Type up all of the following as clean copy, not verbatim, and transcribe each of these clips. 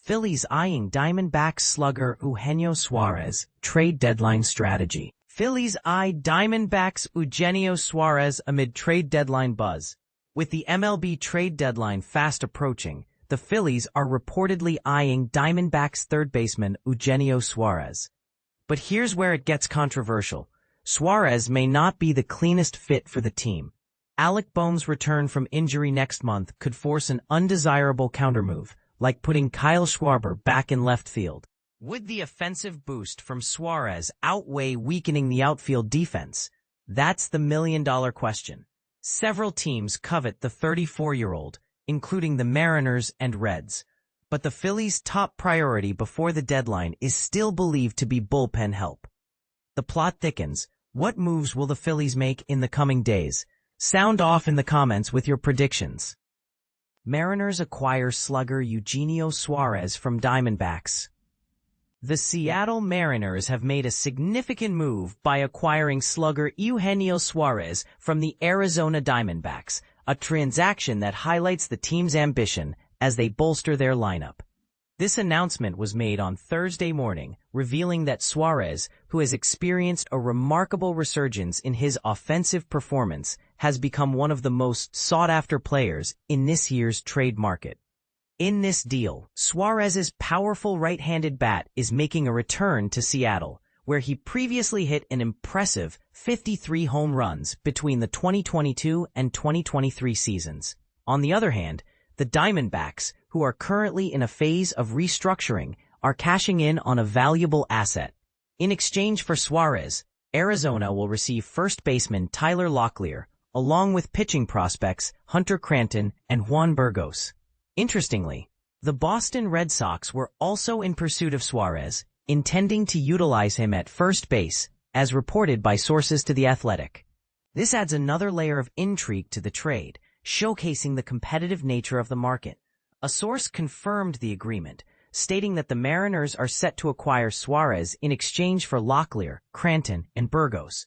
Phillies eyeing Diamondbacks slugger Eugenio Suárez, trade deadline strategy. Phillies eye Diamondbacks Eugenio Suárez amid trade deadline buzz. With the MLB trade deadline fast approaching, the Phillies are reportedly eyeing Diamondbacks third baseman Eugenio Suárez. But here's where it gets controversial. Suárez may not be the cleanest fit for the team. Alec Bohm's return from injury next month could force an undesirable countermove, like putting Kyle Schwarber back in left field. Would the offensive boost from Suárez outweigh weakening the outfield defense? That's the million-dollar question. Several teams covet the 34-year-old, including the Mariners and Reds. But the Phillies' top priority before the deadline is still believed to be bullpen help. The plot thickens. What moves will the Phillies make in the coming days? Sound off in the comments with your predictions. Mariners acquire slugger Eugenio Suárez from Diamondbacks. The Seattle Mariners have made a significant move by acquiring slugger Eugenio Suárez from the Arizona Diamondbacks, a transaction that highlights the team's ambition as they bolster their lineup. This announcement was made on Thursday morning, revealing that Suárez, who has experienced a remarkable resurgence in his offensive performance, has become one of the most sought-after players in this year's trade market. In this deal, Suárez's powerful right-handed bat is making a return to Seattle, where he previously hit an impressive 53 home runs between the 2022 and 2023 seasons. On the other hand, the Diamondbacks, who are currently in a phase of restructuring, are cashing in on a valuable asset. In exchange for Suárez, Arizona will receive first baseman Tyler Locklear, along with pitching prospects Hunter Cranton and Juan Burgos. Interestingly, the Boston Red Sox were also in pursuit of Suárez, intending to utilize him at first base, as reported by sources to The Athletic. This adds another layer of intrigue to the trade, showcasing the competitive nature of the market. A source confirmed the agreement, stating that the Mariners are set to acquire Suárez in exchange for Locklear, Cranton, and Burgos.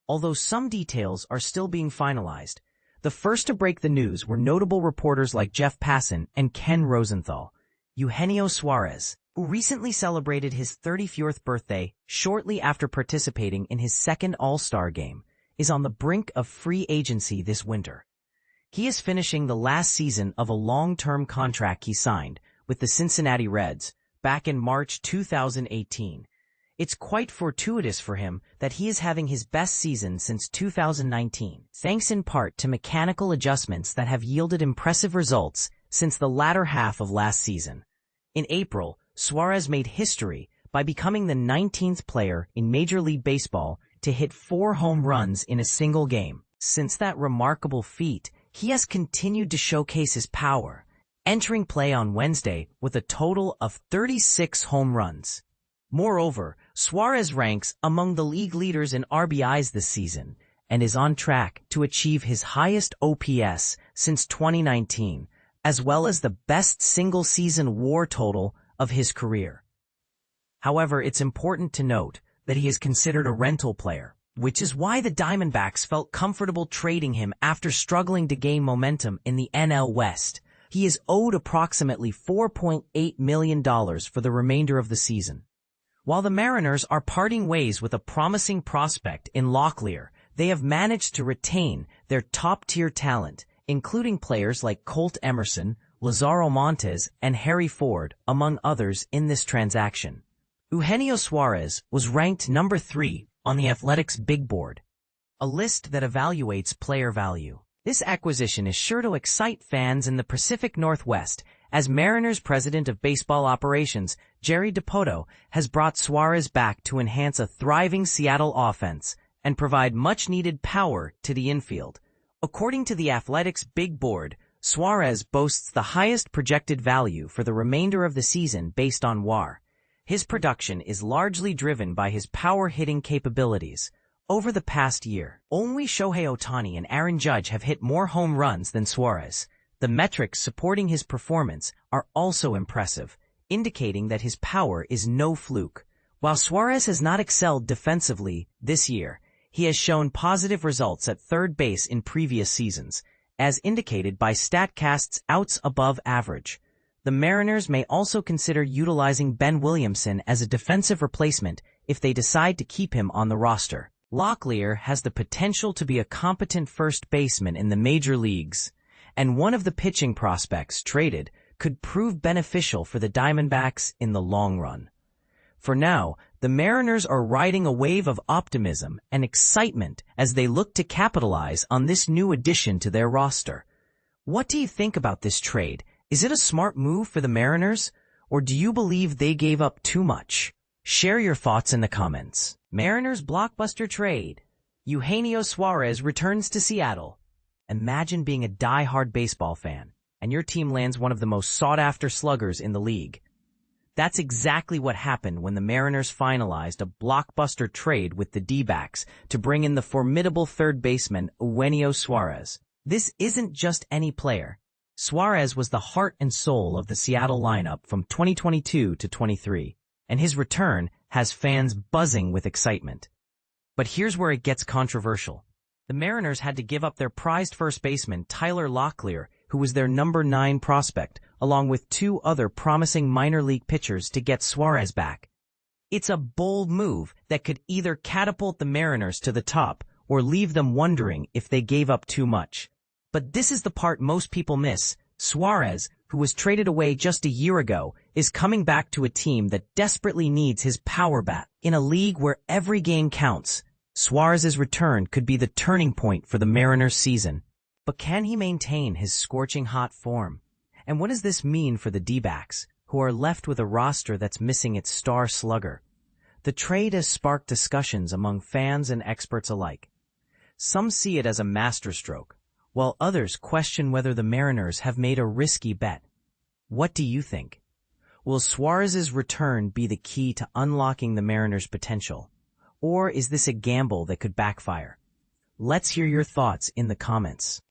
Although some details are still being finalized, the first to break the news were notable reporters like Jeff Passan and Ken Rosenthal. Eugenio Suárez, who recently celebrated his 34th birthday shortly after participating in his second All-Star game, is on the brink of free agency this winter. He is finishing the last season of a long-term contract he signed with the Cincinnati Reds back in March 2018. It's quite fortuitous for him that he is having his best season since 2019, thanks in part to mechanical adjustments that have yielded impressive results since the latter half of last season. In April, Suárez made history by becoming the 19th player in Major League Baseball to hit 4 home runs in a single game. Since that remarkable feat, he has continued to showcase his power, entering play on Wednesday with a total of 36 home runs. Moreover, Suárez ranks among the league leaders in RBIs this season and is on track to achieve his highest OPS since 2019, as well as the best single-season WAR total of his career. However, it's important to note that he is considered a rental player, which is why the Diamondbacks felt comfortable trading him after struggling to gain momentum in the NL West. He is owed approximately $4.8 million for the remainder of the season. While the Mariners are parting ways with a promising prospect in Locklear, they have managed to retain their top-tier talent, including players like Colt Emerson, Lazaro Montes, and Harry Ford, among others in this transaction. Eugenio Suárez was ranked number 3 on the Athletic's Big Board, a list that evaluates player value. This acquisition is sure to excite fans in the Pacific Northwest, as Mariners president of baseball operations, Jerry Dipoto, has brought Suárez back to enhance a thriving Seattle offense and provide much-needed power to the infield. According to the Athletic's Big Board, Suárez boasts the highest projected value for the remainder of the season based on WAR. His production is largely driven by his power-hitting capabilities. Over the past year, only Shohei Ohtani and Aaron Judge have hit more home runs than Suárez. The metrics supporting his performance are also impressive, indicating that his power is no fluke. While Suárez has not excelled defensively this year, he has shown positive results at third base in previous seasons, as indicated by StatCast's outs above average. The Mariners may also consider utilizing Ben Williamson as a defensive replacement if they decide to keep him on the roster. Locklear has the potential to be a competent first baseman in the major leagues, and one of the pitching prospects traded could prove beneficial for the Diamondbacks in the long run. For now, the Mariners are riding a wave of optimism and excitement as they look to capitalize on this new addition to their roster. What do you think about this trade? Is it a smart move for the Mariners, or do you believe they gave up too much? Share your thoughts in the comments. Mariners blockbuster trade. Eugenio Suárez returns to Seattle. Imagine being a die-hard baseball fan, and your team lands one of the most sought-after sluggers in the league. That's exactly what happened when the Mariners finalized a blockbuster trade with the D-backs to bring in the formidable third baseman Eugenio Suárez. This isn't just any player. Suárez was the heart and soul of the Seattle lineup from 2022 to 23, and his return has fans buzzing with excitement. But here's where it gets controversial. The Mariners had to give up their prized first baseman Tyler Locklear, who was their number 9 prospect, along with 2 other promising minor league pitchers to get Suárez back. It's a bold move that could either catapult the Mariners to the top or leave them wondering if they gave up too much. But this is the part most people miss. Suárez, who was traded away just a year ago, is coming back to a team that desperately needs his power bat. In a league where every game counts, Suárez's return could be the turning point for the Mariners' season. But can he maintain his scorching hot form? And what does this mean for the D-backs, who are left with a roster that's missing its star slugger? The trade has sparked discussions among fans and experts alike. Some see it as a masterstroke, while others question whether the Mariners have made a risky bet. What do you think? Will Suárez's return be the key to unlocking the Mariners' potential? Or is this a gamble that could backfire? Let's hear your thoughts in the comments.